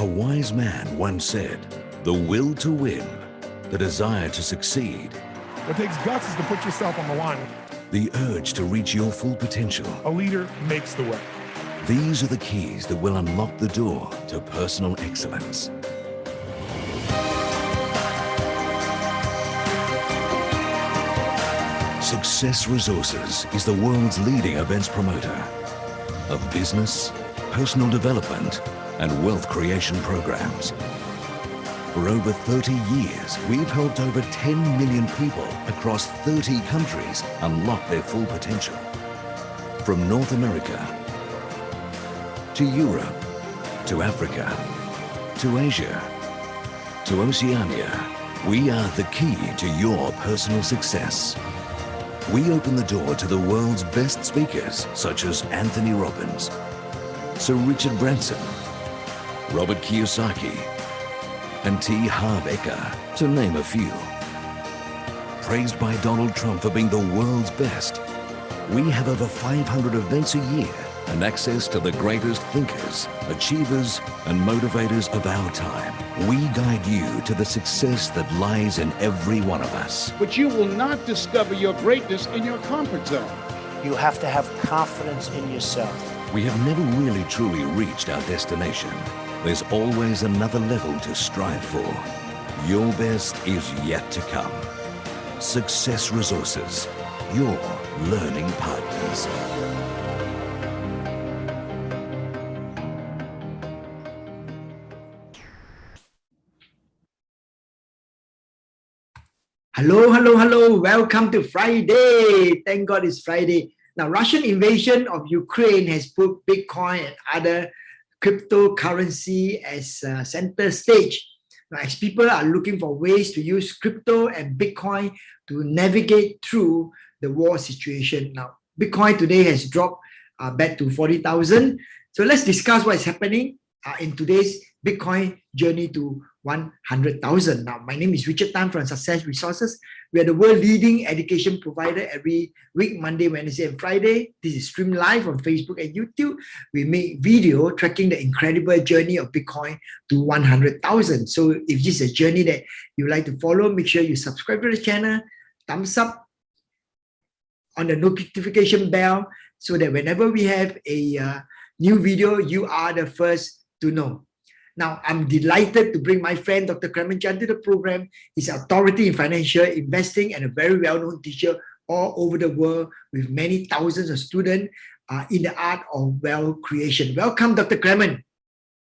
A wise man once said, the will to win, the desire to succeed, What takes guts is to put yourself on the line. the urge to reach your full potential. A leader makes the way. These are the keys that will unlock the door to personal excellence. Success Resources is the world's leading events promoter of business, personal development, and wealth creation programs. For over 30 years, we've helped over 10 million people across 30 countries unlock their full potential. From North America, to Europe, to Africa, to Asia, to Oceania, we are the key to your personal success. We open the door to the world's best speakers, such as Anthony Robbins, Sir Richard Branson, Robert Kiyosaki, and T. Harv Eker, to name a few. Praised by Donald Trump for being the world's best, we have over 500 events a year and access to the greatest thinkers, achievers, and motivators of our time. We guide you to the success that lies in every one of us. But you will not discover your greatness in your comfort zone. You have to have confidence in yourself. We have never really truly reached our destination. There's always another level to strive for. Your best is yet to come. Success Resources, your learning partners. Hello, hello, hello. Welcome to Friday. Thank God it's Friday. Now, Russian invasion of Ukraine has put Bitcoin and other cryptocurrency as center stage. Now, as people are looking for ways to use crypto and Bitcoin to navigate through the war situation. Now, Bitcoin today has dropped back to 40,000. So let's discuss what is happening in today's Bitcoin journey to 100,000. Now, my name is Richard Tan from Success Resources. We are the world leading education provider every week, Monday, Wednesday, and Friday. This is streamed live on Facebook and YouTube. We make video tracking the incredible journey of Bitcoin to 100,000. So if this is a journey that you like to follow, make sure you subscribe to the channel, thumbs up on the notification bell so that whenever we have a new video, you are the first to know. Now, I'm delighted to bring my friend, Dr. Clemen Chiang, to the program. He's an authority in financial investing and a very well-known teacher all over the world with many thousands of students in the art of wealth creation. Welcome, Dr. Clemen.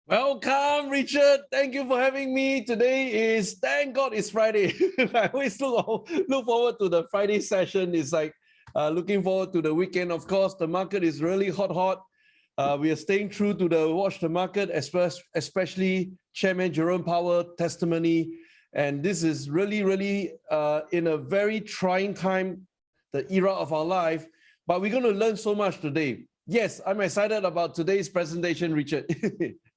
Welcome, Richard. Thank you for having me. Today is, thank God it's Friday. I always look forward to the Friday session. It's like looking forward to the weekend. Of course, the market is really hot. We are staying true to the watch the market, especially Chairman Jerome Powell testimony. And this is really in a very trying time, the era of our life. But we're going to learn so much today. Yes, I'm excited about today's presentation, Richard.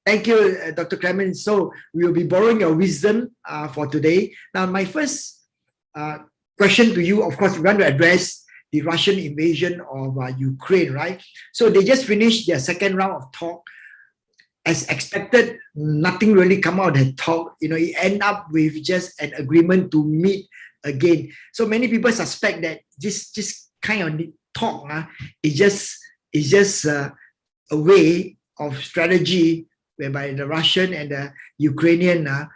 Thank you, Dr. Clemen. So we will be borrowing your wisdom for today. Now, my first question to you, of course, we want to address the Russian invasion of Ukraine, right? So they just finished their second round of talk. As expected, nothing really come out of that talk. You know, it ended up with just an agreement to meet again. So many people suspect that this kind of talk is just a way of strategy whereby the Russian and the Ukrainian are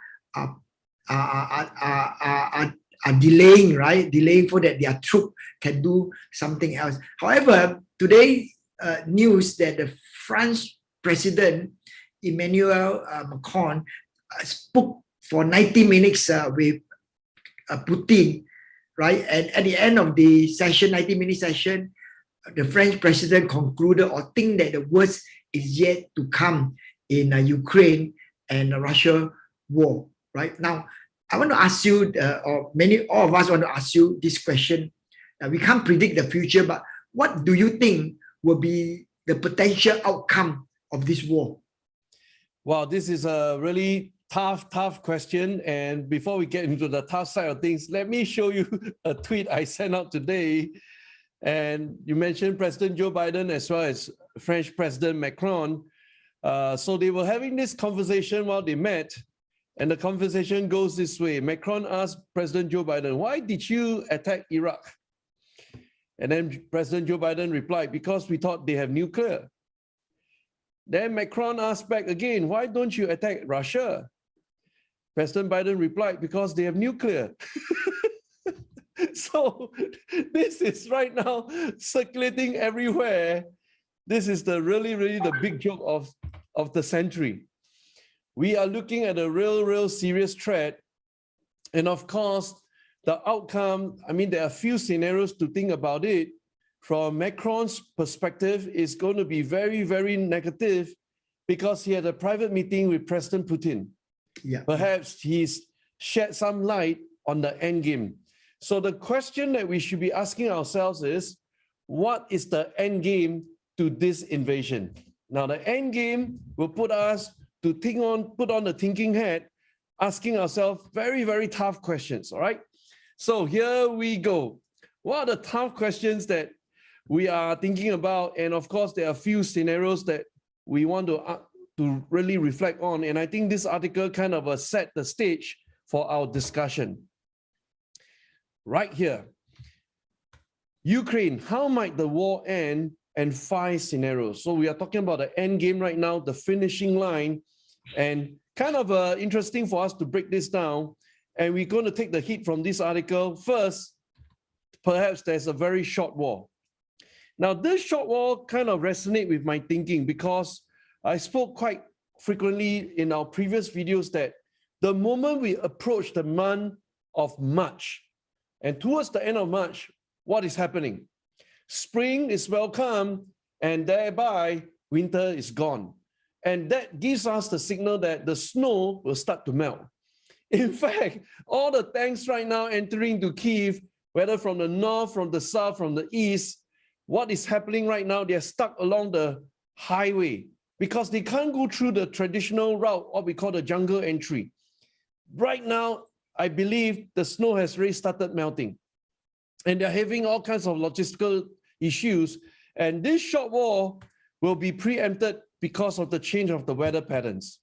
delaying, right? Delaying for that their troop can do something else. However, today news that the French President Emmanuel Macron spoke for 90 minutes with Putin, right? And at the end of the session, 90-minute session, the French president concluded or think that the worst is yet to come in Ukraine and the Russia war, right? Now, I want to ask you, all of us want to ask you this question. We can't predict the future, but what do you think will be the potential outcome of this war? Wow, this is a really tough question. And before we get into the tough side of things, let me show you a tweet I sent out today. And you mentioned President Joe Biden as well as French President Macron. So they were having this conversation while they met, and the conversation goes this way. Macron asked President Joe Biden, why did you attack Iraq? And then President Joe Biden replied, because we thought they have nuclear. Then Macron asked back again, why don't you attack Russia? President Biden replied, because they have nuclear. So this is right now circulating everywhere. This is the really the big joke of the century. We are looking at a real serious threat. And of course, the outcome, I mean, there are a few scenarios to think about it. From Macron's perspective, is going to be very negative because he had a private meeting with President Putin. Yeah. Perhaps he's shed some light on the end game. So the question that we should be asking ourselves is, what is the end game to this invasion? Now, the end game will put us to put on the thinking hat, asking ourselves very tough questions, all right? So here we go. What are the tough questions that we are thinking about? And of course, there are a few scenarios that we want to really reflect on. And I think this article kind of set the stage for our discussion. Right here, Ukraine, how might the war end, and 5 scenarios. So we are talking about the end game right now, the finishing line, and kind of interesting for us to break this down. And we're going to take the heat from this article. First, perhaps there's a very short war. Now, this short war kind of resonates with my thinking because I spoke quite frequently in our previous videos that the moment we approach the month of March, and towards the end of March, what is happening? Spring is welcome, and thereby winter is gone. And that gives us the signal that the snow will start to melt. In fact, all the tanks right now entering to Kyiv, whether from the north, from the south, from the east, what is happening right now, they're stuck along the highway because they can't go through the traditional route, what we call the jungle entry. Right now, I believe the snow has already started melting. And they're having all kinds of logistical issues. And this short war will be preempted because of the change of the weather patterns.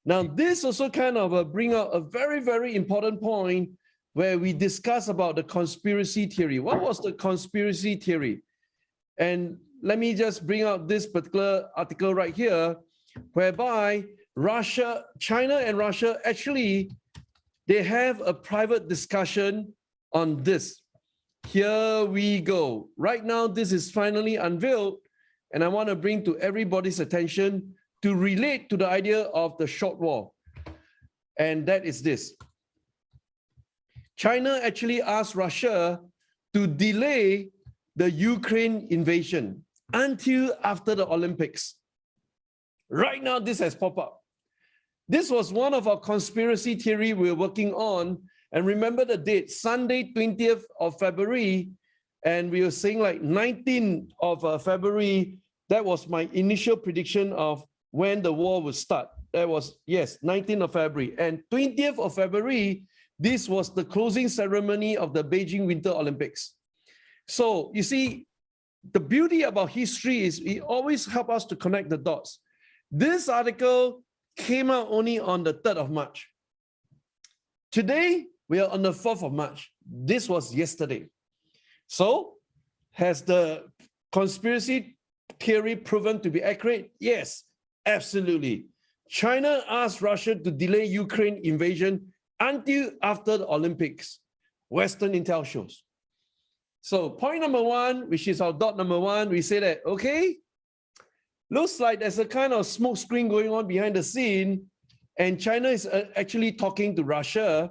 Now, this also kind of bring out a very important point where we discuss about the conspiracy theory. What was the conspiracy theory? And let me just bring out this particular article right here, whereby China and Russia actually, they have a private discussion on this. Here we go. Right now, this is finally unveiled, and I want to bring to everybody's attention to relate to the idea of the short war. And that is this. China actually asked Russia to delay the Ukraine invasion until after the Olympics. Right now, this has popped up. This was one of our conspiracy theory we're working on. And remember the date, Sunday, 20th of February. And we were saying like 19th of February. That was my initial prediction of when the war would start. That was, yes, 19th of February. And 20th of February, this was the closing ceremony of the Beijing Winter Olympics. So you see, the beauty about history is it always helps us to connect the dots. This article came out only on the 3rd of March. Today, we are on the 4th of March. This was yesterday. So, has the conspiracy theory proven to be accurate? Yes, absolutely. China asked Russia to delay Ukraine invasion until after the Olympics. Western intel shows. So point number 1, which is our dot number 1, we say that, okay, looks like there's a kind of smoke screen going on behind the scene, and China is actually talking to Russia.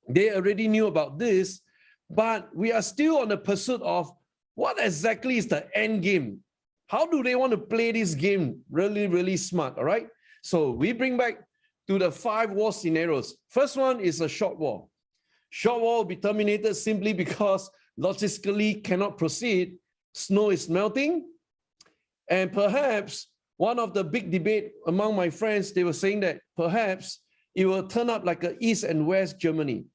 They already knew about this, but we are still on the pursuit of what exactly is the end game. How do they want to play this game really smart, all right? So we bring back to the 5 war scenarios. First one is a short war. Short war will be terminated simply because logistically cannot proceed. Snow is melting. And perhaps one of the big debate among my friends, they were saying that perhaps it will turn up like a East and West Germany.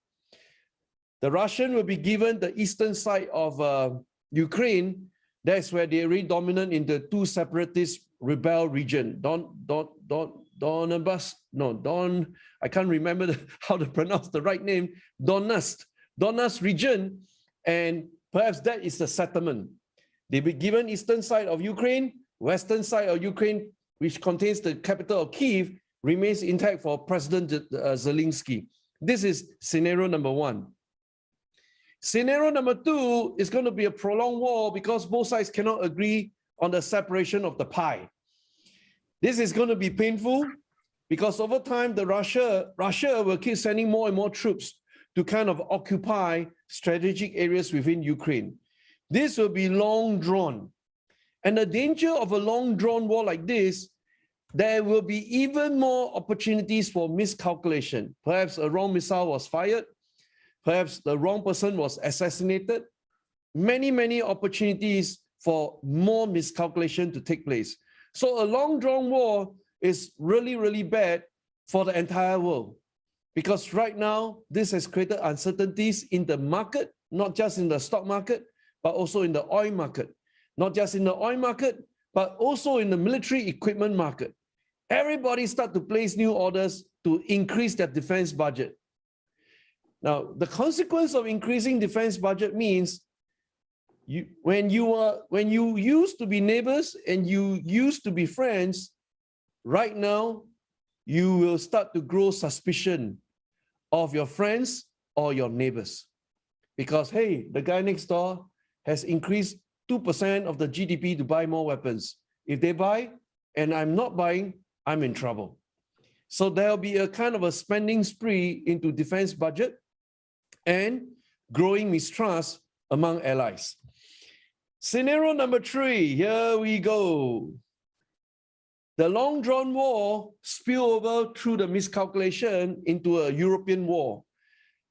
The Russian will be given the eastern side of Ukraine. That's where they're really dominant in the 2 separatist rebel region, Donbas, I can't remember how to pronounce the right name, Donbas region, and perhaps that is the settlement. They be given eastern side of Ukraine, western side of Ukraine, which contains the capital of Kyiv, remains intact for President Zelensky. This is scenario number one. Scenario number two is going to be a prolonged war because both sides cannot agree on the separation of the pie. This is going to be painful because over time, Russia will keep sending more and more troops to kind of occupy strategic areas within Ukraine. This will be long drawn. And the danger of a long drawn war like this, there will be even more opportunities for miscalculation. Perhaps a wrong missile was fired. Perhaps the wrong person was assassinated. Many, many opportunities for more miscalculation to take place. So a long drawn war is really, really bad for the entire world. Because right now, this has created uncertainties in the market, not just in the stock market, but also in the oil market. Not just in the oil market, but also in the military equipment market. Everybody start to place new orders to increase their defense budget. Now, the consequence of increasing defense budget means when you used to be neighbors and you used to be friends, right now, you will start to grow suspicion of your friends or your neighbors. Because, hey, the guy next door has increased 2% of the GDP to buy more weapons. If they buy and I'm not buying, I'm in trouble. So there'll be a kind of a spending spree into defense budget and growing mistrust among allies. Scenario number three, here we go. The long drawn war spill over through the miscalculation into a European war.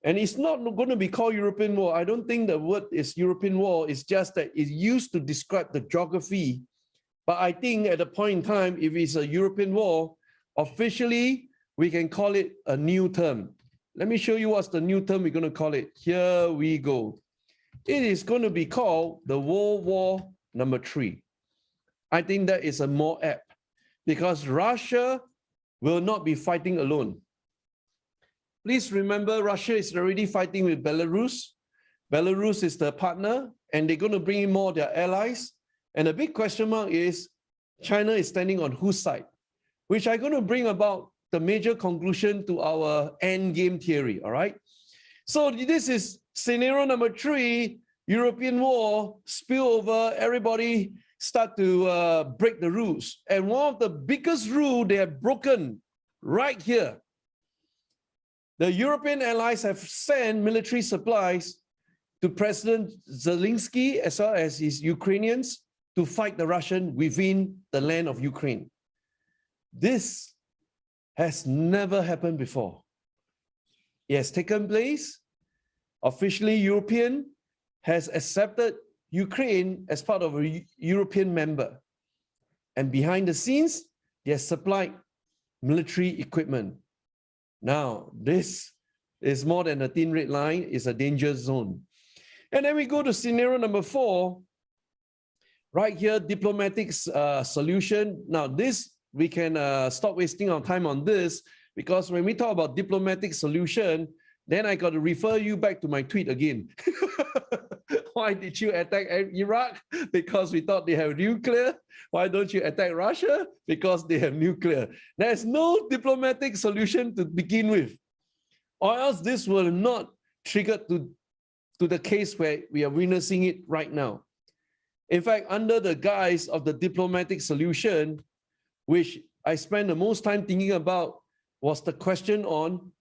And it's not going to be called European war. I don't think the word is European war. It's just that it's used to describe the geography. But I think at a point in time, if it's a European war, officially, we can call it a new term. Let me show you what's the new term we're going to call it. Here we go. It is going to be called the World War number 3. I think that is a more apt because Russia will not be fighting alone. Please remember, Russia is already fighting with Belarus. Belarus is the partner, and they're going to bring in more of their allies. And the big question mark is, China is standing on whose side? Which I'm going to bring about the major conclusion to our end game theory, all right? So this is scenario number 3, European war, spillover, everybody start to break the rules. And one of the biggest rules they have broken right here. The European allies have sent military supplies to President Zelensky as well as his Ukrainians to fight the Russian within the land of Ukraine. This has never happened before. It has taken place. Officially, European has accepted Ukraine as part of a European member. And behind the scenes, they have supplied military equipment. Now, this is more than a thin red line, it's a danger zone. And then we go to scenario number 4. Right here, diplomatic solution. Now, this, we can stop wasting our time on this because when we talk about diplomatic solution, then I got to refer you back to my tweet again. Why did you attack Iraq? Because we thought they have nuclear. Why don't you attack Russia? Because they have nuclear. There's no diplomatic solution to begin with, or else this will not trigger to the case where we are witnessing it right now. In fact, under the guise of the diplomatic solution, which I spent the most time thinking about, was the question on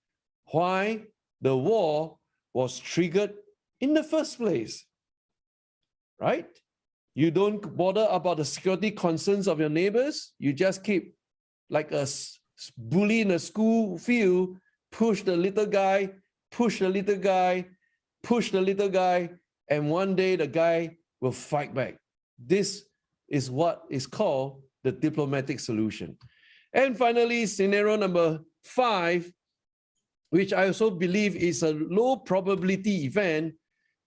why the war was triggered in the first place, right? You don't bother about the security concerns of your neighbors. You just keep like a bully in a school field, push the little guy, push the little guy, push the little guy, and one day the guy will fight back. This is what is called the diplomatic solution. And finally, scenario number 5, which I also believe is a low probability event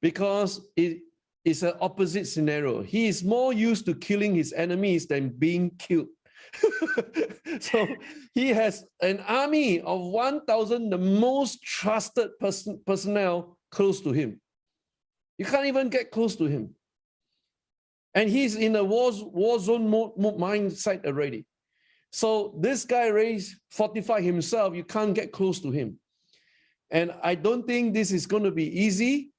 because it is an opposite scenario. He is more used to killing his enemies than being killed. So he has an army of 1,000, the most trusted personnel close to him. You can't even get close to him. And he's in a war zone mindset already. So this guy fortified himself. You can't get close to him. And I don't think this is going to be easy.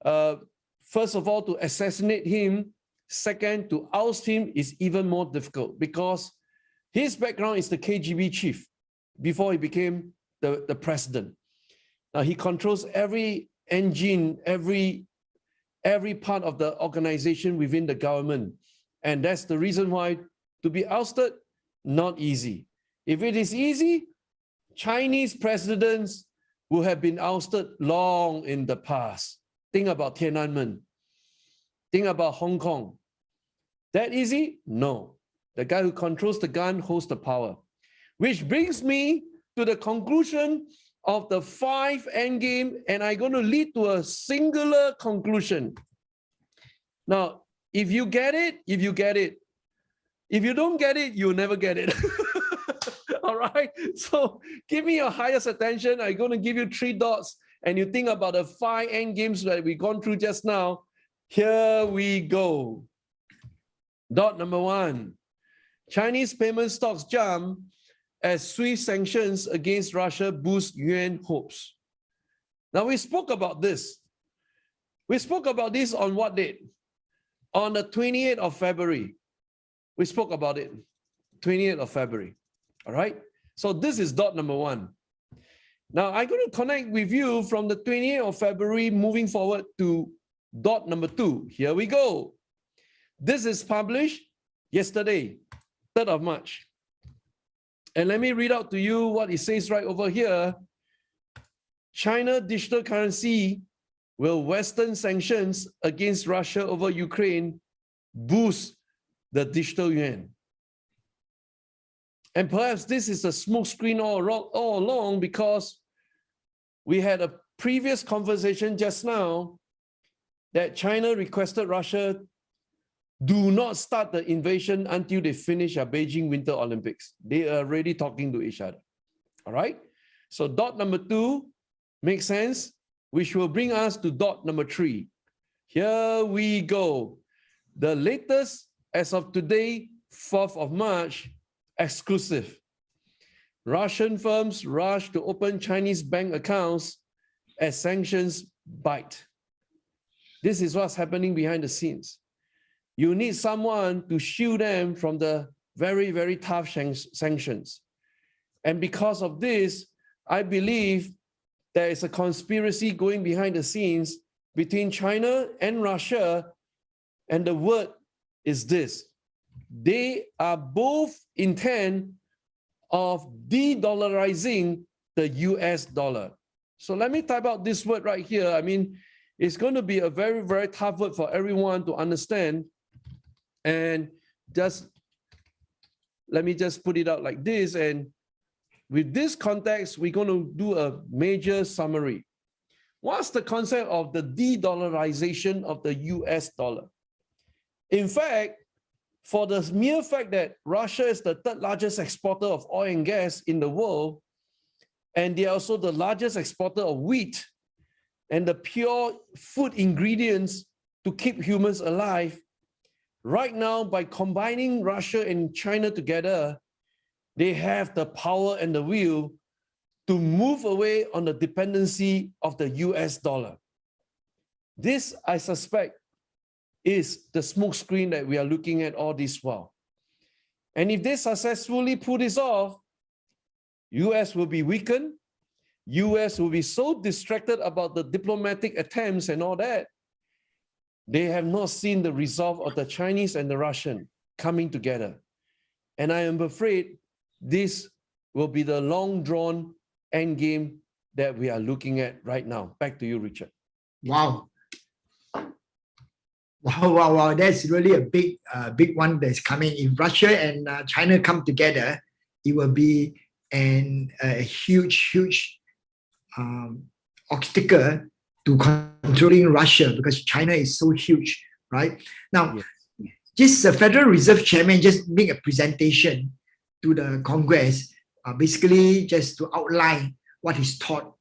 First of all, to assassinate him. Second, to oust him is even more difficult because his background is the KGB chief before he became the president. Now he controls every engine, every part of the organization within the government. And that's the reason why to be ousted, not easy. If it is easy, Chinese presidents will have been ousted long in the past. Think about Tiananmen. Think about Hong Kong. That easy? No. The guy who controls the gun holds the power. Which brings me to the conclusion of the 5 endgame, and I'm going to lead to a singular conclusion. Now, if you get it, you get it. If you don't get it, you'll never get it. All right? So give me your highest attention. I'm going to give you 3 dots, and you think about the 5 endgames that we've gone through just now. Here we go. Dot number 1. Chinese payment stocks jump as SWIFT sanctions against Russia boost yuan hopes. Now, we spoke about this. We spoke about this on what date? On the 28th of February. We spoke about it. 28th of February. All right? So this is dot number 1. Now, I'm going to connect with you from the 28th of February moving forward to dot number 2. Here we go. This is published yesterday, 3rd of March. And let me read out to you what it says right over here. China digital currency will Western sanctions against Russia over Ukraine boost the digital yuan. And perhaps this is a smokescreen all along because we had a previous conversation just now that China requested Russia do not start the invasion until they finish our Beijing Winter Olympics. They are already talking to each other. All right? So dot number 2 makes sense, which will bring us to dot number 3. Here we go. The latest, as of today, 4th of March, exclusive. Russian firms rush to open Chinese bank accounts as sanctions bite. This is what's happening behind the scenes. You need someone to shield them from the very, very tough sanctions. And because of this, I believe there is a conspiracy going behind the scenes between China and Russia. And the word is this. They are both intent of de-dollarizing the US dollar. So let me type out this word right here. I mean, it's going to be a very, very tough word for everyone to understand. And just let me just put it out like this. And with this context, we're going to do a major summary. What's the concept of the de-dollarization of the US dollar? In fact, for the mere fact that Russia is the 3rd largest exporter of oil and gas in the world, and they are also the largest exporter of wheat and the pure food ingredients to keep humans alive, right now, by combining Russia and China together, they have the power and the will to move away on the dependency of the US dollar. This, I suspect, is the smokescreen that we are looking at all this while. And if they successfully pull this off, US will be weakened. US will be so distracted about the diplomatic attempts and all that, they have not seen the resolve of the Chinese and the Russian coming together. And I am afraid this will be the long-drawn endgame that we are looking at right now. Back to you, Richard. Wow. Wow. That's really a big one that's coming. If Russia and China come together, it will be a huge obstacle to controlling Russia because China is so huge, right? Now, just the Federal Reserve Chairman just make a presentation to the Congress, basically just to outline what his thought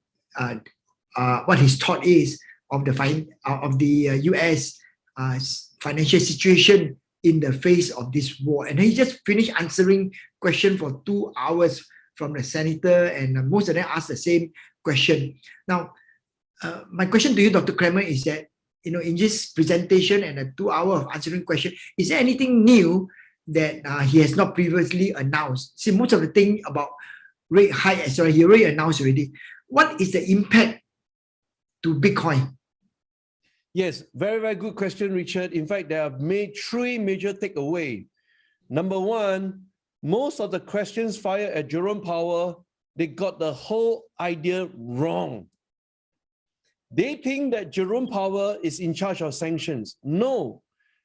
is of the U.S. Financial situation in the face of this war. And he just finished answering question for 2 hours from the senator, and most of them asked the same question. Now, my question to you, Dr. Clemen, is that, in this presentation and a 2 hour of answering question, is there anything new that he has not previously announced? See, most of the thing about rate hike, he already announced already. What is the impact to Bitcoin? Yes, very, very good question, Richard. In fact, there are three major takeaways. Number one, most of the questions fired at Jerome Powell, they got the whole idea wrong. They think that Jerome Powell is in charge of sanctions. No,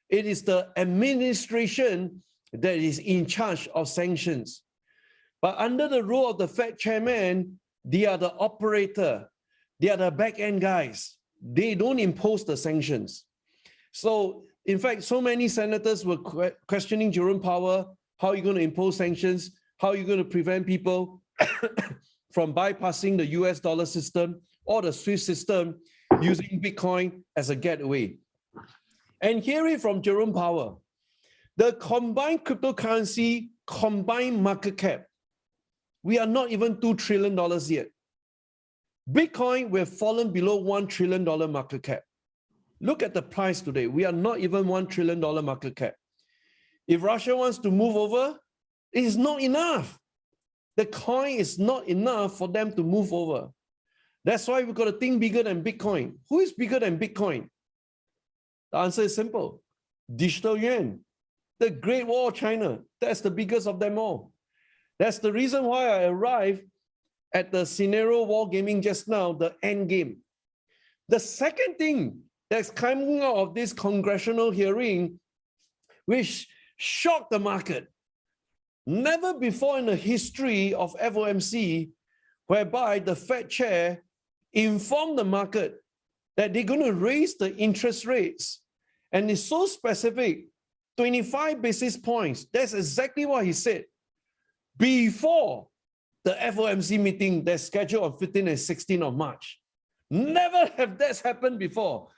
it is the administration that is in charge of sanctions. But under the rule of the Fed chairman, they are the operator. They are the back-end guys. They don't impose the sanctions. So, in fact, so many senators were questioning Jerome Powell, how are you going to impose sanctions? How are you going to prevent people from bypassing the US dollar system or the Swiss system using Bitcoin as a getaway? And hearing from Jerome Powell, the combined cryptocurrency, combined market cap, we are not even $2 trillion yet. Bitcoin, we've fallen below $1 trillion market cap. Look at the price today. We are not even $1 trillion market cap. If Russia wants to move over, it is not enough. The coin is not enough for them to move over. That's why we've got to think bigger than Bitcoin. Who is bigger than Bitcoin? The answer is simple. Digital yuan. The Great Wall of China. That's the biggest of them all. That's the reason why I arrived at the scenario wargaming just now, the end game. The second thing that's coming out of this congressional hearing, which shocked the market, never before in the history of FOMC, whereby the Fed chair informed the market that they're going to raise the interest rates. And it's so specific, 25 basis points. That's exactly what he said. Before the FOMC meeting that's scheduled on 15 and 16 of March. Never have that happened before.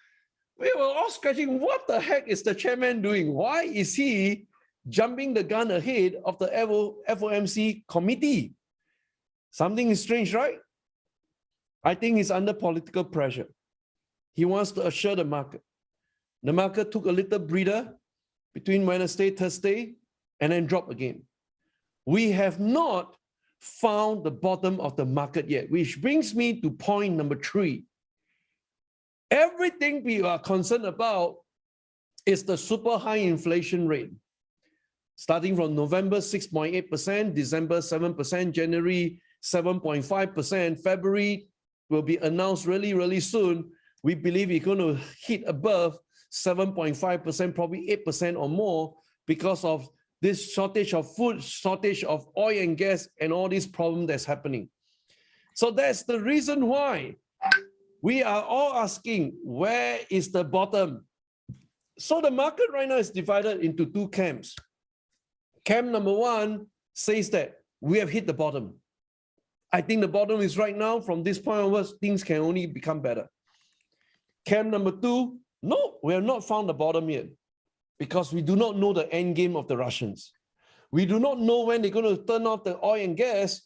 We were all scratching, what the heck is the chairman doing? Why is he jumping the gun ahead of the FOMC committee? Something is strange, right? I think he's under political pressure. He wants to assure the market. The market took a little breather between Wednesday, Thursday, and then dropped again. We have not found the bottom of the market yet, which brings me to point number 3. Everything we are concerned about is the super high inflation rate. Starting from November 6.8%, December 7%, January 7.5%, February will be announced really, really soon. We believe it's going to hit above 7.5%, probably 8% or more because of this shortage of food, shortage of oil and gas, and all these problems that's happening. So that's the reason why we are all asking, where is the bottom? So the market right now is divided into 2 camps. Camp number 1 says that we have hit the bottom. I think the bottom is right now. From this point onwards, things can only become better. Camp number 2, no, we have not found the bottom yet, because we do not know the end game of the Russians. We do not know when they're going to turn off the oil and gas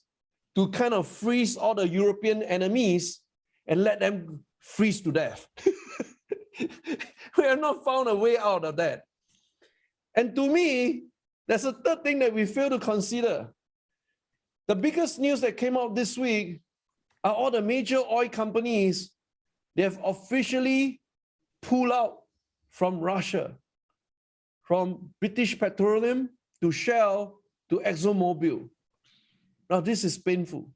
to kind of freeze all the European enemies and let them freeze to death. We have not found a way out of that. And to me, there's a third thing that we fail to consider. The biggest news that came out this week are all the major oil companies. They have officially pulled out from Russia, from British Petroleum to Shell to ExxonMobil. Now, this is painful.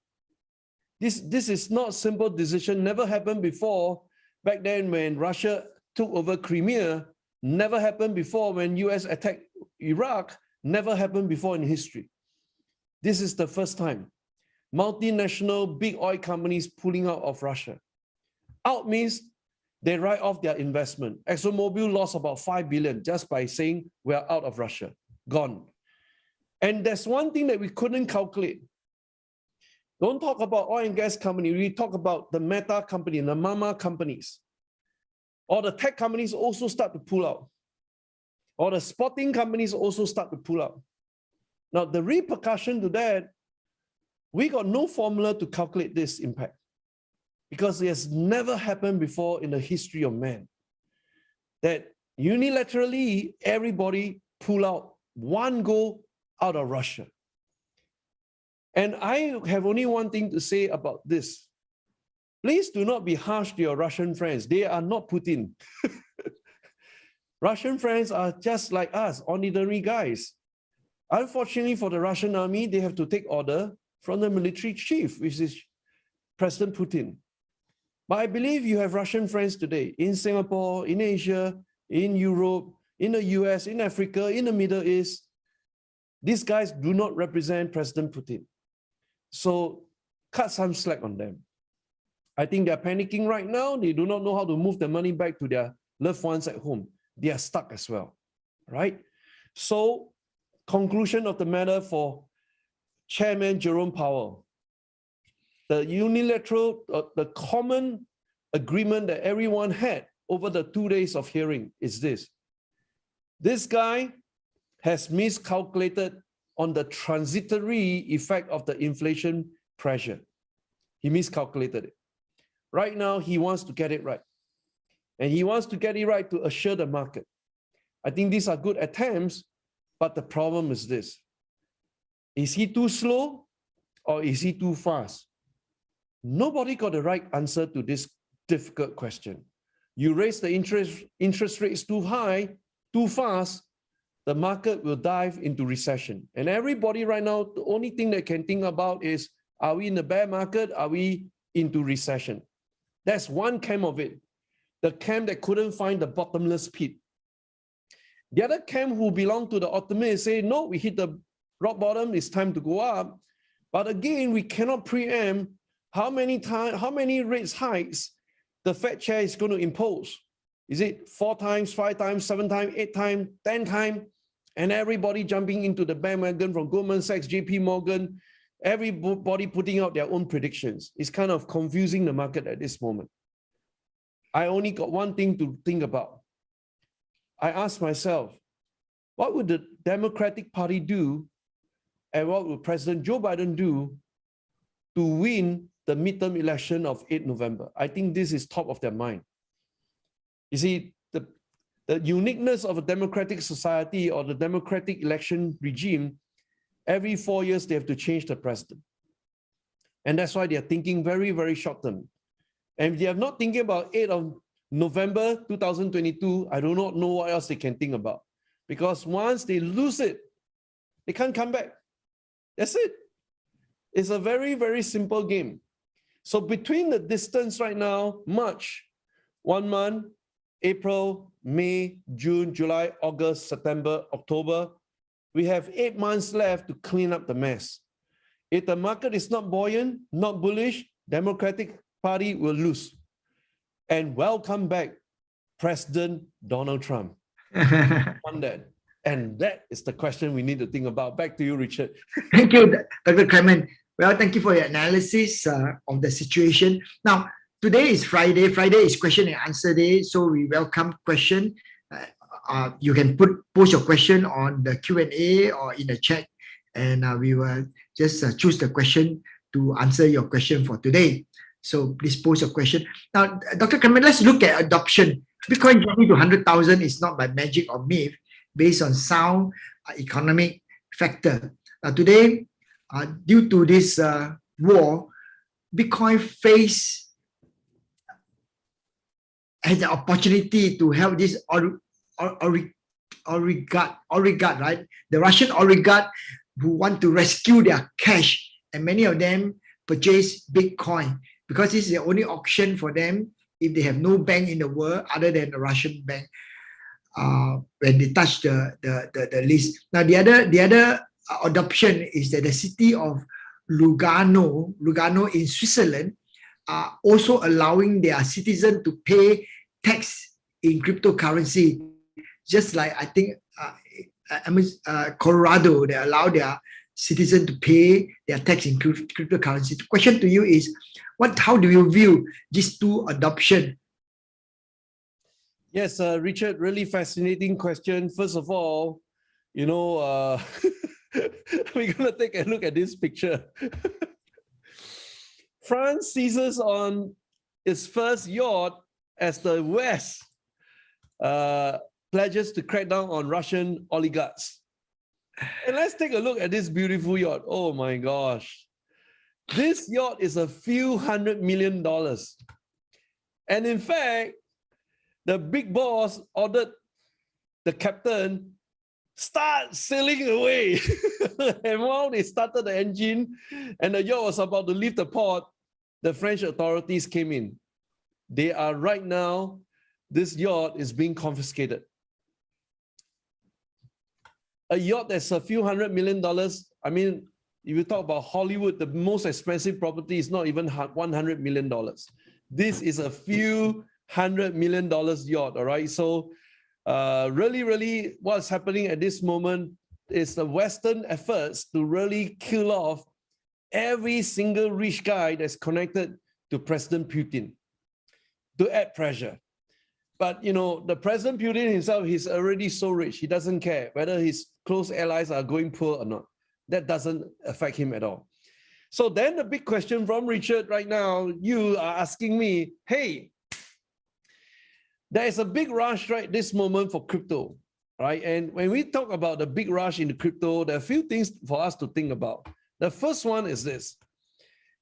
This is not a simple decision. Never happened before. Back then, when Russia took over Crimea, never happened before. When US attacked Iraq, never happened before in history. This is the first time. Multinational big oil companies pulling out of Russia. Out means they write off their investment. ExxonMobil lost about 5 billion just by saying we're out of Russia, gone. And there's one thing that we couldn't calculate. Don't talk about oil and gas company. We talk about the meta company, the mama companies. Or the tech companies also start to pull out. Or the sporting companies also start to pull out. Now, the repercussion to that, we got no formula to calculate this impact because it has never happened before in the history of man that unilaterally everybody pull out one go out of Russia. And I have only one thing to say about this. Please do not be harsh to your Russian friends. They are not Putin. Russian friends are just like us, ordinary guys. Unfortunately for the Russian army, they have to take order from the military chief, which is President Putin. But I believe you have Russian friends today in Singapore, in Asia, in Europe, in the US, in Africa, in the Middle East. These guys do not represent President Putin. So cut some slack on them. I think they're panicking right now. They do not know how to move the money back to their loved ones at home. They are stuck as well, right? So conclusion of the matter for Chairman Jerome Powell. The unilateral, the common agreement that everyone had over the 2 days of hearing is this. This guy has miscalculated on the transitory effect of the inflation pressure. He miscalculated it. Right now, he wants to get it right. And he wants to get it right to assure the market. I think these are good attempts, but the problem is this. Is he too slow or is he too fast? Nobody got the right answer to this difficult question. You raise the interest rates too high, too fast, the market will dive into recession. And everybody right now, the only thing they can think about is, are we in the bear market? Are we into recession? That's one camp of it. The camp that couldn't find the bottomless pit. The other camp who belong to the optimists say, no, we hit the rock bottom, it's time to go up. But again, we cannot preempt how many rates hikes the Fed chair is going to impose. Is it 4 times, 5 times, 7 times, 8 times, 10 times? And everybody jumping into the bandwagon from Goldman Sachs, JP Morgan, everybody putting out their own predictions. It's kind of confusing the market at this moment. I only got one thing to think about. I asked myself, what would the Democratic Party do and what would President Joe Biden do to win the midterm election of 8 November? I think this is top of their mind. You see, the uniqueness of a democratic society or the democratic election regime, every 4 years they have to change the president. And that's why they are thinking very, very short term. And if they are not thinking about 8 of November 2022, I do not know what else they can think about. Because once they lose it, they can't come back. That's it. It's a very, very simple game. So between the distance right now, March, 1 month, April, May, June, July, August, September, October, we have 8 months left to clean up the mess. If the market is not buoyant, not bullish, Democratic Party will lose. And welcome back, President Donald Trump. On that. And that is the question we need to think about. Back to you, Richard. Thank you, Dr. Clemen. Well, thank you for your analysis of the situation. Now, today is Friday. Friday is question and answer day. So we welcome question. You can post your question on the Q&A or in the chat. And we will just choose the question to answer your question for today. So please post your question. Now, Dr. Clemen, let's look at adoption. Bitcoin journey to 100,000 is not by magic or myth, based on sound economic factor. Now today, due to this war, Bitcoin has the opportunity to help this oligarch, right? The Russian oligarch who want to rescue their cash, and many of them purchase Bitcoin because this is the only option for them if they have no bank in the world other than the Russian bank. When they touch the list. Now the other adoption is that the city of Lugano in Switzerland are also allowing their citizens to pay tax in cryptocurrency, just like I think Colorado, they allow their citizens to pay their tax in cryptocurrency. The question to you is, how do you view these two adoption? Yes, Richard, really fascinating question. First of all, you know, we're going to take a look at this picture. France seizes on its first yacht as the West pledges to crack down on Russian oligarchs. And let's take a look at this beautiful yacht. Oh my gosh. This yacht is a few $100 million. And in fact, the big boss ordered the captain start sailing away. And while they started the engine and the yacht was about to leave the port, the French authorities came in. They are right now, this yacht is being confiscated. A yacht that's a few $100 million. I mean, if you talk about Hollywood, the most expensive property is not even $100 million. This is a few $100 million yacht, all right? So really, what's happening at this moment is the Western efforts to really kill off every single rich guy that's connected to President Putin to add pressure. But, you know, the President Putin himself, he's already so rich. He doesn't care whether his close allies are going poor or not. That doesn't affect him at all. So then the big question from Richard right now, you are asking me, hey, there is a big rush right this moment for crypto, right? And when we talk about the big rush in the crypto, there are a few things for us to think about. The first one is this.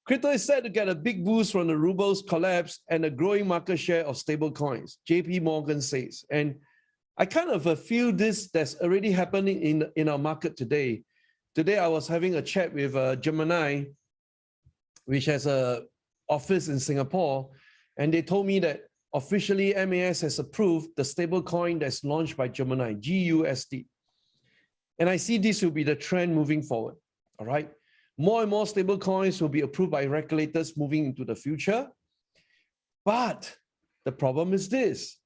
Crypto is set to get a big boost from the ruble's collapse and the growing market share of stable coins, JP Morgan says. And I kind of feel this that's already happening in our market today. Today, I was having a chat with Gemini, which has an office in Singapore, and they told me that officially MAS has approved the stable coin that's launched by Gemini, GUSD. And I see this will be the trend moving forward, all right? More and more stable coins will be approved by regulators moving into the future. But the problem is this.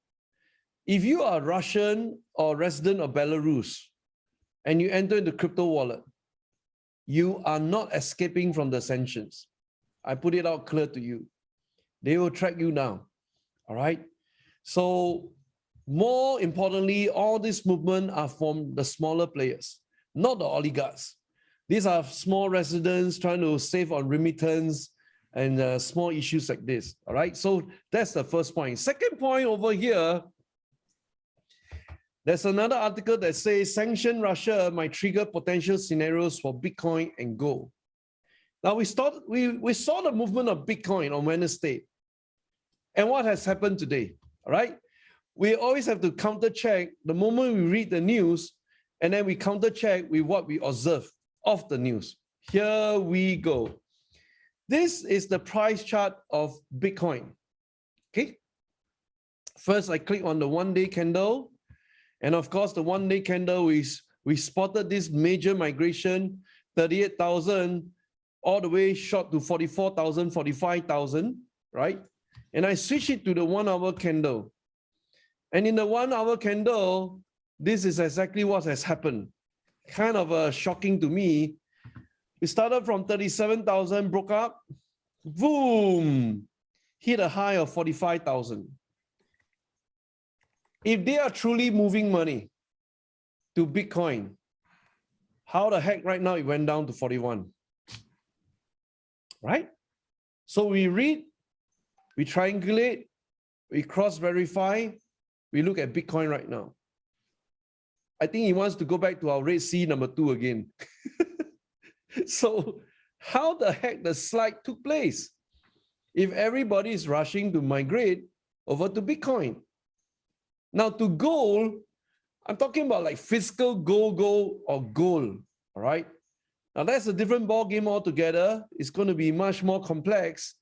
If you are Russian or resident of Belarus and you enter the crypto wallet, you are not escaping from the sanctions. I put it out clear to you. They will track you down, all right? So more importantly, all this movement are from the smaller players, not the oligarchs. These are small residents trying to save on remittance and small issues like this, all right? So that's the first point. Second point over here, there's another article that says sanction Russia might trigger potential scenarios for Bitcoin and gold. Now we saw the movement of Bitcoin on Wednesday. And what has happened today, all right? We always have to counter check the moment we read the news, and then we counter check with what we observe of the news. Here we go. This is the price chart of Bitcoin, okay? First, I click on the one-day candle. And of course, the one-day candle is, we spotted this major migration, 38,000, all the way shot to 44,000, 45,000, right? And I switch it to the 1 hour candle. And in the 1 hour candle, this is exactly what has happened. Kind of shocking to me. We started from 37,000, broke up, boom, hit a high of 45,000. If they are truly moving money to Bitcoin, how the heck right now it went down to 41? Right? So we read, we triangulate, we cross-verify, we look at Bitcoin right now. I think he wants to go back to our Red Sea number 2 again. So how the heck the slide took place if everybody is rushing to migrate over to Bitcoin? Now to gold, I'm talking about like physical gold or gold, all right? Now that's a different ball game altogether. It's going to be much more complex,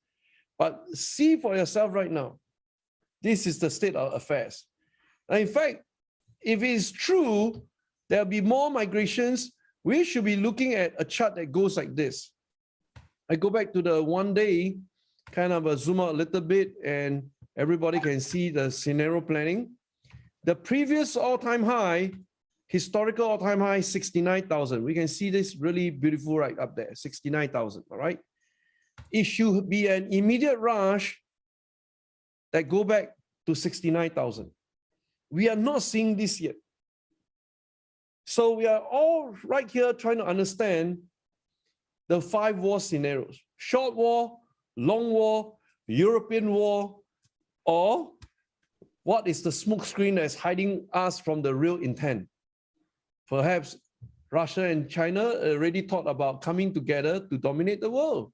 but see for yourself right now. This is the state of affairs. Now, in fact, if it is true, there'll be more migrations. We should be looking at a chart that goes like this. I go back to the one day, kind of zoom out a little bit, and Everybody can see the scenario planning. The previous all-time high, historical all-time high, 69,000. We can see this really beautiful right up there, 69,000, all right? It should be an immediate rush that go back to 69,000. We are not seeing this yet. So we are all right here trying to understand the 5 war scenarios: short war, long war, European war, or what is the smoke screen that's hiding us from the real intent? Perhaps Russia and China already thought about coming together to dominate the world.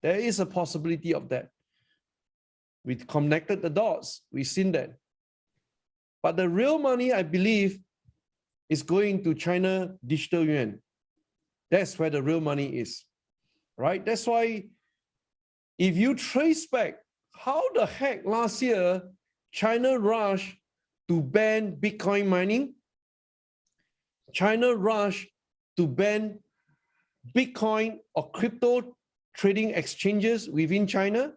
There is a possibility of that. We connected the dots. We've seen that. But the real money, I believe, is going to China digital yuan. That's where the real money is, right? That's why if you trace back how the heck last year China rushed to ban Bitcoin mining, China rushed to ban Bitcoin or crypto trading exchanges within China,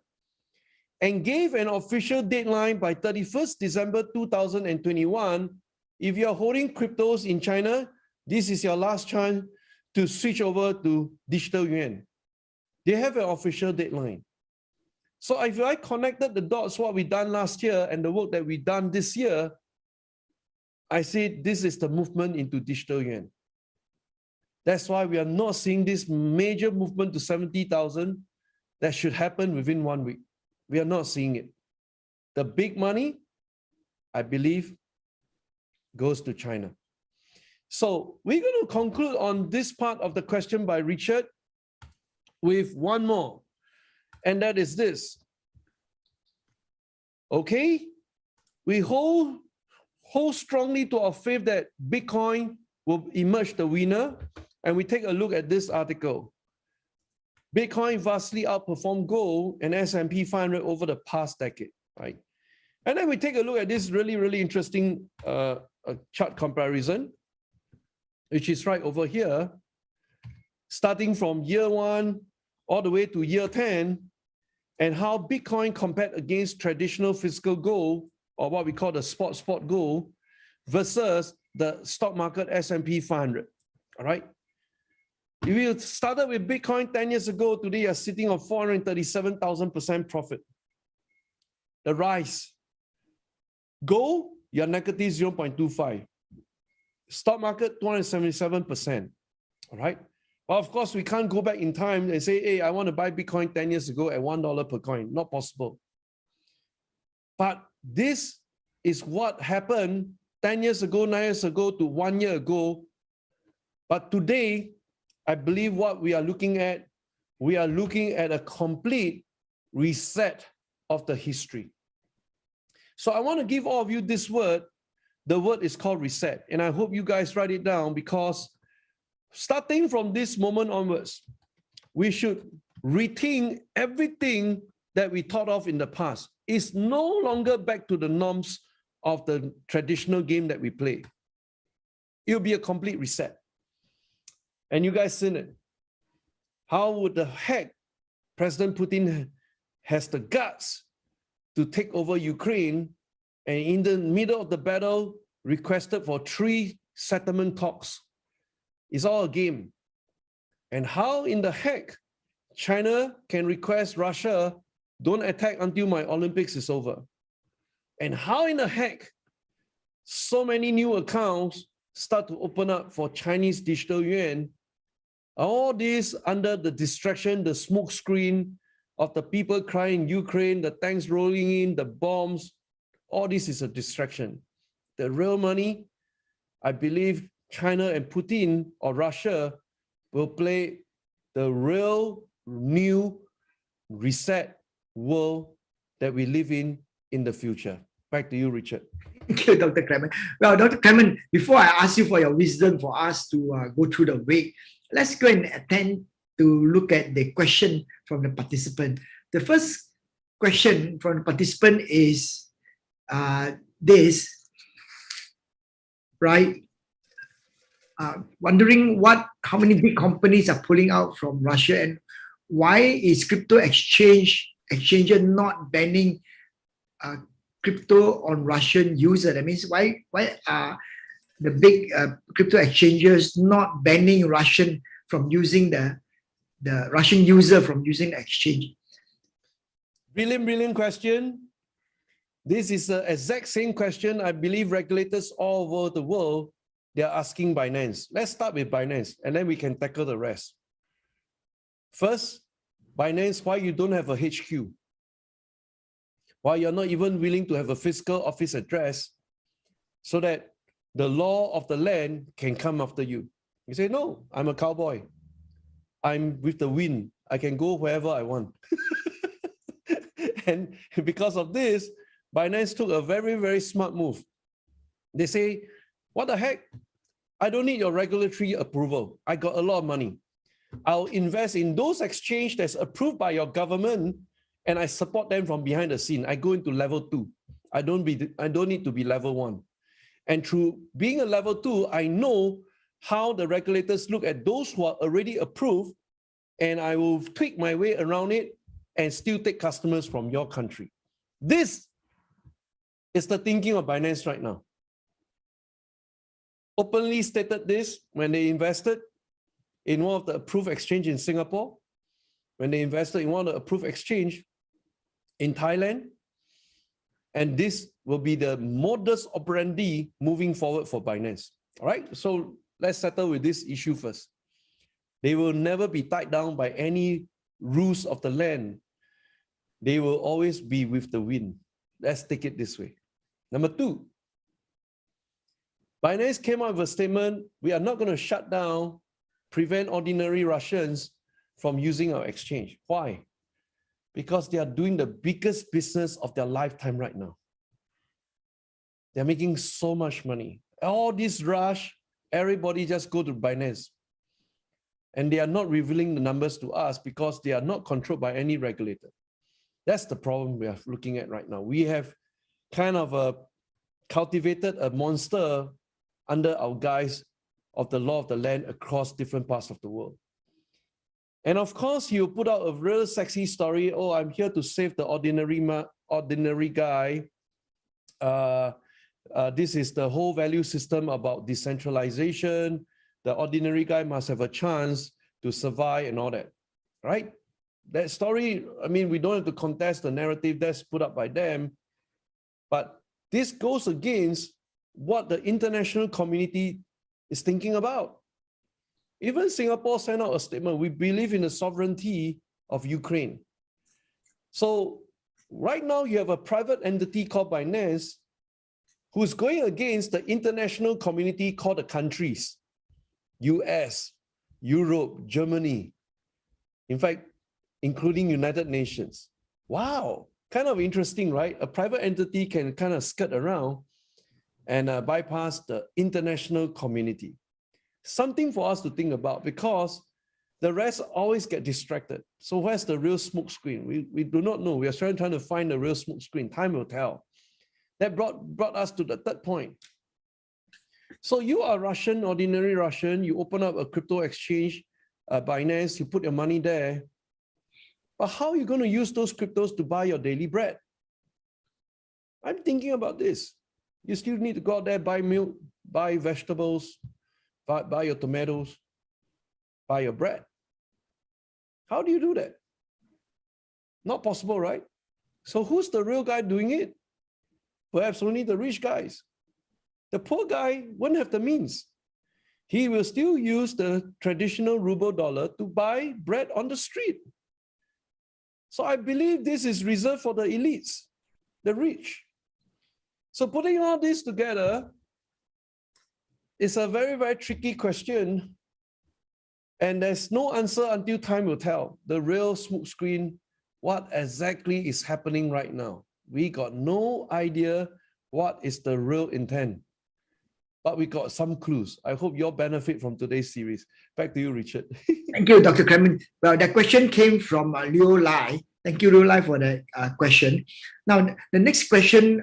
and gave an official deadline by 31st December 2021. If you're holding cryptos in China, this is your last chance to switch over to digital yuan. They have an official deadline. So if I connected the dots, what we done last year and the work that we done this year, I say this is the movement into digital yuan. That's why we are not seeing this major movement to 70,000 that should happen within 1 week. We are not seeing it. The big money, I believe, goes to China. So we're going to conclude on this part of the question by Richard with one more, and that is this. Okay, we hold strongly to our faith that Bitcoin will emerge the winner, and we take a look at this article. Bitcoin vastly outperformed gold and S&P 500 over the past decade, right? And then we take a look at this really, really interesting chart comparison, which is right over here, starting from year 1 all the way to year 10, and how Bitcoin compared against traditional physical gold, or what we call the spot gold, versus the stock market S&P 500, all right? If you started with Bitcoin 10 years ago, today you're sitting on 437,000% profit. The rise. Gold, you're negative 0.25. Stock market, 277%. All right. Well, of course, we can't go back in time and say, hey, I want to buy Bitcoin 10 years ago at $1 per coin. Not possible. But this is what happened 10 years ago, 9 years ago to 1 year ago. But today, I believe what we are looking at a complete reset of the history. So I want to give all of you this word. The word is called reset. And I hope you guys write it down, because starting from this moment onwards, we should rethink everything that we thought of in the past. It's no longer back to the norms of the traditional game that we play. It'll be a complete reset. And you guys seen it. How would the heck President Putin has the guts to take over Ukraine, and in the middle of the battle requested for 3 settlement talks? It's all a game. And how in the heck China can request Russia, don't attack until my Olympics is over? And how in the heck so many new accounts start to open up for Chinese digital yuan? All this under the distraction, the smoke screen of the people crying Ukraine, the tanks rolling in, the bombs. All this is a distraction. The real money, I believe China and Putin or Russia will play the real new reset world that we live in the future. Back to you, Richard. Thank you, Dr. Clemen. Well, Dr. Clemen, before I ask you for your wisdom for us to go through the week, let's go and attend to look at the question from the participant. The first question from the participant is this, right? Wondering how many big companies are pulling out from Russia, and why is crypto exchange not banning crypto on Russian user? That means why are the big crypto exchanges not banning Russian from using the Russian user from using the exchange? Brilliant question. This is the exact same question I believe regulators all over the world, they are asking Binance. Let's start with Binance and then we can tackle the rest. First, Binance, why you don't have a HQ? Why you're not even willing to have a physical office address so that the law of the land can come after you? You say, no, I'm a cowboy. I'm with the wind. I can go wherever I want. And because of this, Binance took a very, very smart move. They say, what the heck? I don't need your regulatory approval. I got a lot of money. I'll invest in those exchanges that's approved by your government and I support them from behind the scene. I go into level 2. I don't need to be level 1. And through being a level 2, I know how the regulators look at those who are already approved, and I will tweak my way around it and still take customers from your country. This is the thinking of Binance right now. Openly stated this when they invested in one of the approved exchange in Singapore, when they invested in one of the approved exchange in Thailand, and this will be the modus operandi moving forward for Binance. All right, so let's settle with this issue first. They will never be tied down by any rules of the land. They will always be with the wind. Let's take it this way. Number 2, Binance came out with a statement, we are not going to shut down, prevent ordinary Russians from using our exchange. Why? Because they are doing the biggest business of their lifetime right now. They're making so much money. All this rush, everybody just go to Binance. And they are not revealing the numbers to us because they are not controlled by any regulator. That's the problem we are looking at right now. We have kind of cultivated a monster under our guise of the law of the land across different parts of the world. And of course, you put out a real sexy story. Oh, I'm here to save the ordinary guy. This is the whole value system about decentralization. The ordinary guy must have a chance to survive and all that, right? That story, I mean, we don't have to contest the narrative that's put up by them, but this goes against what the international community is thinking about. Even Singapore sent out a statement, we believe in the sovereignty of Ukraine. So right now you have a private entity called Binance who's going against the international community called the countries, US, Europe, Germany, in fact, including United Nations. Wow, kind of interesting, right? A private entity can kind of skirt around and bypass the international community. Something for us to think about because the rest always get distracted. So where's the real smoke screen? We do not know. We are trying to find the real smoke screen. Time will tell. That brought us to the third point. So you are Russian, ordinary Russian. You open up a crypto exchange, Binance, you put your money there. But how are you going to use those cryptos to buy your daily bread? I'm thinking about this. You still need to go out there, buy milk, buy vegetables, buy your tomatoes, buy your bread. How do you do that? Not possible, right? So who's the real guy doing it? Perhaps only the rich guys. The poor guy won't have the means. He will still use the traditional ruble dollar to buy bread on the street. So I believe this is reserved for the elites, the rich. So putting all this together is a very, very tricky question. And there's no answer until time will tell. The real smoke screen, what exactly is happening right now. We got no idea what is the real intent, but we got some clues. I hope you'll benefit from today's series. Back to you, Richard. Thank you, Dr. Clemen. Well, that question came from Liu Lai. Thank you, Liu Lai, for that question. Now, the next question,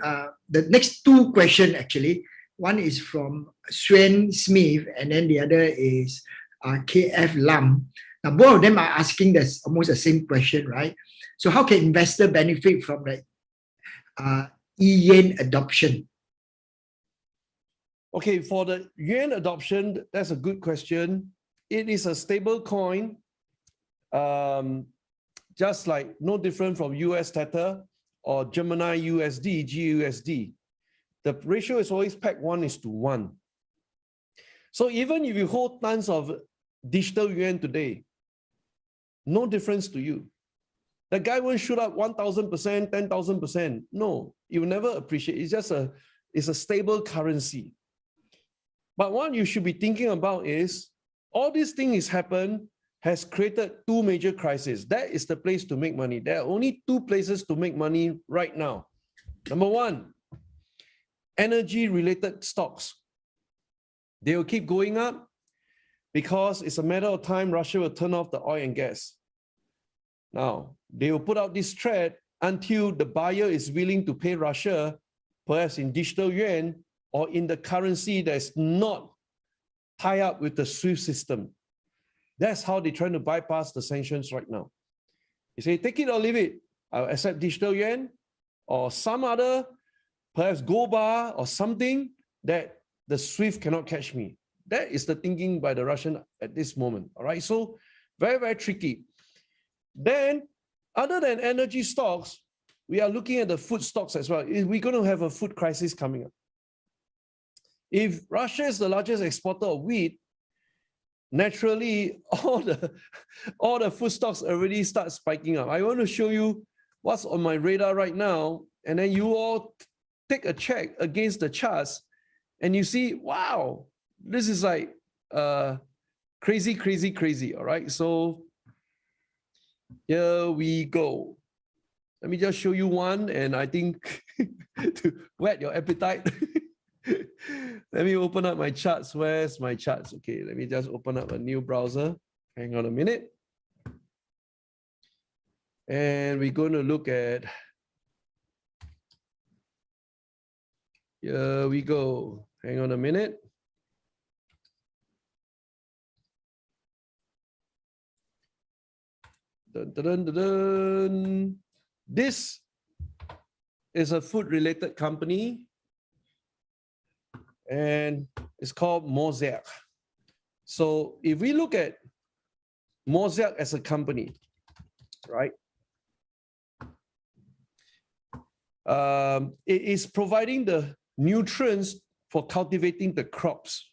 the next two questions actually, one is from Swen Smith, and then the other is KF Lam. Now, both of them are asking this almost the same question, right? So how can investor benefit from the e-yen adoption? Okay, for the yuan adoption, that's a good question. It is a stable coin, just like no different from US Tether or Gemini USD, GUSD. The ratio is always pegged 1:1. So even if you hold tons of digital yuan today, no difference to you. The guy won't shoot up 1,000%, 10,000%. No, you will never appreciate. It's just it's a stable currency. But what you should be thinking about is all these things has created two major crises. That is the place to make money. There are only two places to make money right now. Number one, energy-related stocks. They will keep going up because it's a matter of time Russia will turn off the oil and gas. Now, they will put out this threat until the buyer is willing to pay Russia, perhaps in digital yuan or in the currency that's not tied up with the SWIFT system. That's how they're trying to bypass the sanctions right now. You say, take it or leave it. I'll accept digital yuan or some other, perhaps gold bar or something that the SWIFT cannot catch me. That is the thinking by the Russian at this moment. All right, so very, very tricky. Then, other than energy stocks, we are looking at the food stocks as well. We're going to have a food crisis coming up. If Russia is the largest exporter of wheat, naturally, all the food stocks already start spiking up. I want to show you what's on my radar right now, and then you all take a check against the charts, and you see, wow, this is like crazy, crazy, crazy. All right, so here we go. Let me just show you one, and I think to whet your appetite. Let me open up my charts. Where's my charts? Okay, let me just open up a new browser. Hang on a minute. And we're going to look at, here we go. Hang on a minute. Dun, dun, dun, dun, dun. This is a food-related company, and it's called Mosaic. So if we look at Mosaic as a company, right, it is providing the nutrients for cultivating the crops.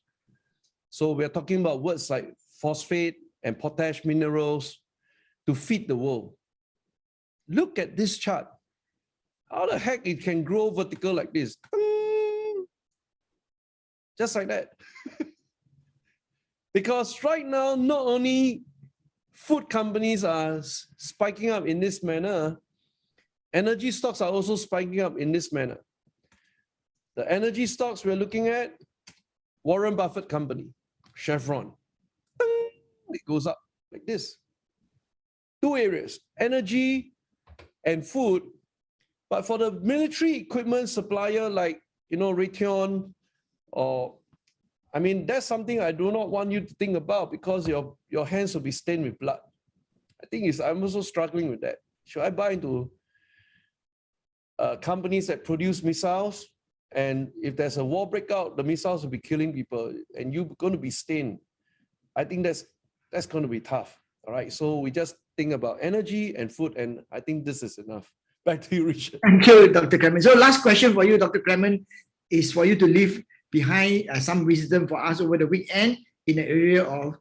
So we're talking about words like phosphate and potash minerals to feed the world. Look at this chart. How the heck it can grow vertical like this? Just like that. Because right now, not only food companies are spiking up in this manner, energy stocks are also spiking up in this manner. The energy stocks we're looking at, Warren Buffett company, Chevron. It goes up like this. Two areas, energy and food. But for the military equipment supplier like, Raytheon, or, I mean, that's something I do not want you to think about because your hands will be stained with blood. I think I'm also struggling with that. Should I buy into companies that produce missiles? And if there's a war breakout, the missiles will be killing people and you're going to be stained. I think that's going to be tough. All right. So we just think about energy and food, and I think this is enough. Back to you, Richard. Thank you, Dr. Clemen. So last question for you, Dr. Clemen, is for you to leave behind some wisdom for us over the weekend in the area of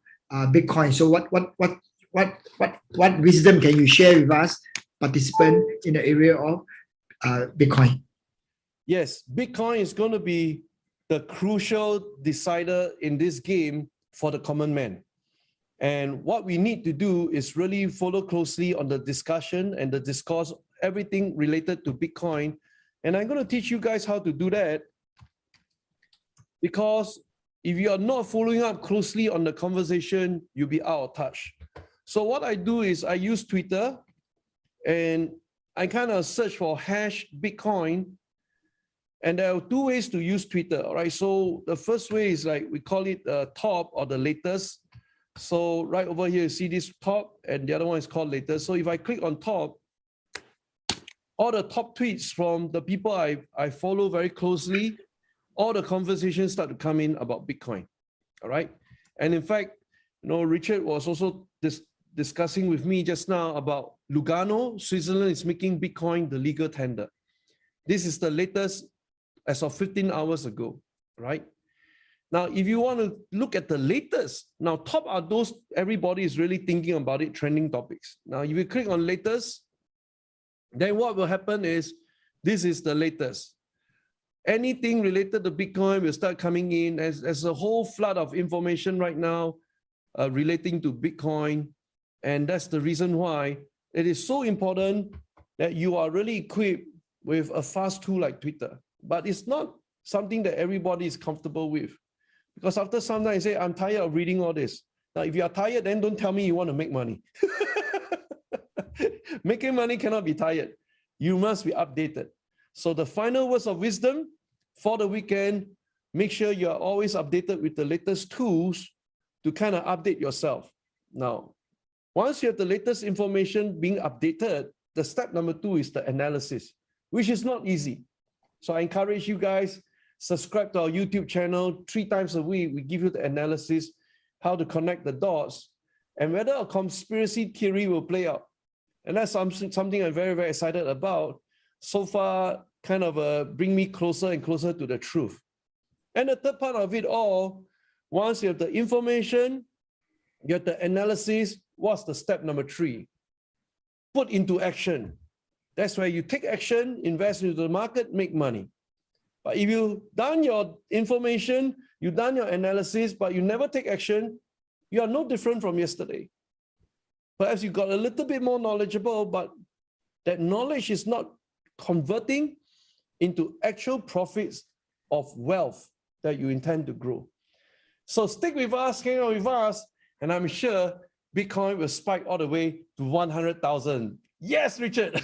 Bitcoin. So what wisdom can you share with us, participant in the area of Bitcoin? Yes, Bitcoin is going to be the crucial decider in this game for the common man. And what we need to do is really follow closely on the discussion and the discourse, everything related to Bitcoin. And I'm going to teach you guys how to do that, because if you are not following up closely on the conversation, you'll be out of touch. So what I do is I use Twitter and I kind of search for #Bitcoin. And there are two ways to use Twitter. All right. So the first way is like we call it top or the latest. So right over here, you see this top, and the other one is called latest. So if I click on top, all the top tweets from the people I follow very closely, all the conversations start to come in about Bitcoin. All right. And in fact, Richard was also discussing with me just now about Lugano. Switzerland is making Bitcoin the legal tender. This is the latest as of 15 hours ago, right? Now, if you want to look at the latest, now top are those, everybody is really thinking about it, trending topics. Now, if you click on latest, then what will happen is, this is the latest. Anything related to Bitcoin will start coming in as a whole flood of information right now relating to Bitcoin. And that's the reason why it is so important that you are really equipped with a fast tool like Twitter. But it's not something that everybody is comfortable with. Because after some time, you say, I'm tired of reading all this. Now, if you are tired, then don't tell me you want to make money. Making money cannot be tired. You must be updated. So the final words of wisdom for the weekend, make sure you are always updated with the latest tools to kind of update yourself. Now, once you have the latest information being updated, the step number 2 is the analysis, which is not easy. So I encourage you guys, subscribe to our YouTube channel 3 times a week. We give you the analysis, how to connect the dots, and whether a conspiracy theory will play out. And that's something I'm very, very excited about. So far, kind of bring me closer and closer to the truth. And the third part of it all, once you have the information, you have the analysis, what's the step number 3? Put into action. That's where you take action, invest into the market, make money. But if you've done your information, you've done your analysis, but you never take action, you are no different from yesterday. Perhaps you got a little bit more knowledgeable, but that knowledge is not converting into actual profits of wealth that you intend to grow. So stick with us, hang out with us, and I'm sure Bitcoin will spike all the way to 100,000. Yes, Richard.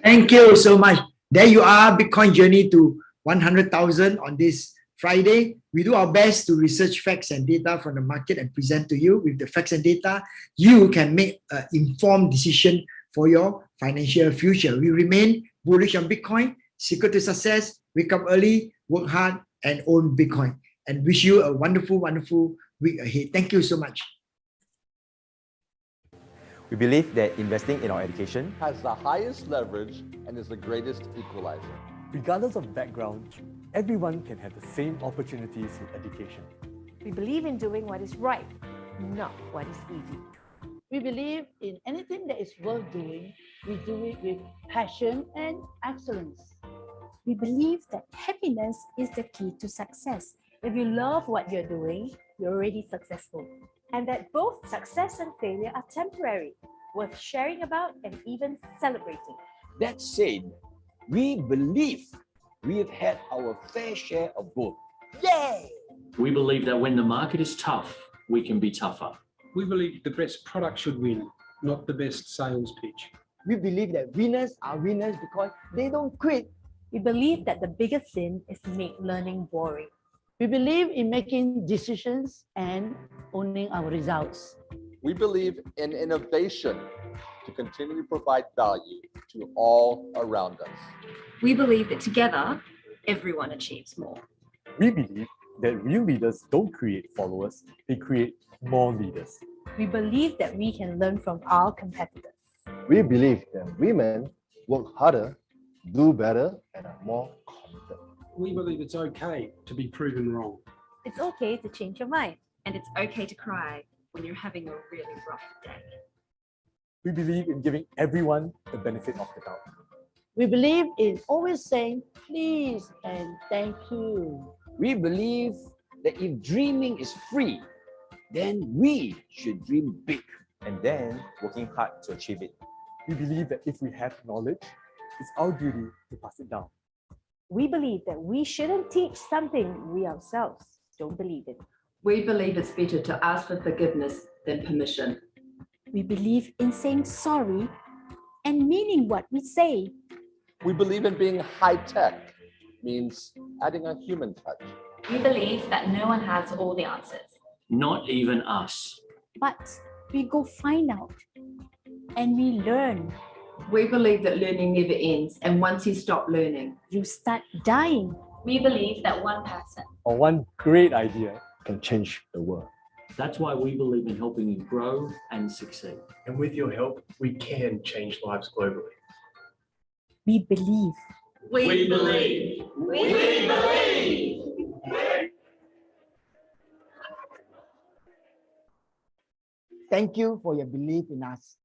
Thank you so much. There you are, Bitcoin journey to 100,000 on this Friday. We do our best to research facts and data from the market and present to you. With the facts and data, you can make an informed decision for your financial future. We remain bullish on Bitcoin. Secret to success: wake up early, work hard, and own Bitcoin. And wish you a wonderful, wonderful week ahead. Thank you so much. We believe that investing in our education has the highest leverage and is the greatest equalizer. Regardless of background, everyone can have the same opportunities with education. We believe in doing what is right, not what is easy. We believe in anything that is worth doing, we do it with passion and excellence. We believe that happiness is the key to success. If you love what you're doing, you're already successful. And that both success and failure are temporary, worth sharing about and even celebrating. That said, we believe we have had our fair share of both. Yay! We believe that when the market is tough, we can be tougher. We believe the best product should win, not the best sales pitch. We believe that winners are winners because they don't quit. We believe that the biggest sin is to make learning boring. We believe in making decisions and owning our results. We believe in innovation to continually provide value to all around us. We believe that together, everyone achieves more. We believe that real leaders don't create followers, they create more leaders. We believe that we can learn from our competitors. We believe that women work harder, do better, and are more confident. We believe it's okay to be proven wrong. It's okay to change your mind. And it's okay to cry when you're having a really rough day. We believe in giving everyone the benefit of the doubt. We believe in always saying please and thank you. We believe that if dreaming is free, then we should dream big. And then working hard to achieve it. We believe that if we have knowledge, it's our duty to pass it down. We believe that we shouldn't teach something we ourselves don't believe in. We believe it's better to ask for forgiveness than permission. We believe in saying sorry and meaning what we say. We believe in being high-tech, means adding a human touch. We believe that no one has all the answers. Not even us. But we go find out and we learn We believe that learning never ends, and once you stop learning, you start dying. We believe that one person or one great idea can change the world. That's why we believe in helping you grow and succeed. And with your help, we can change lives globally. We believe. We believe. We believe. Thank you for your belief in us.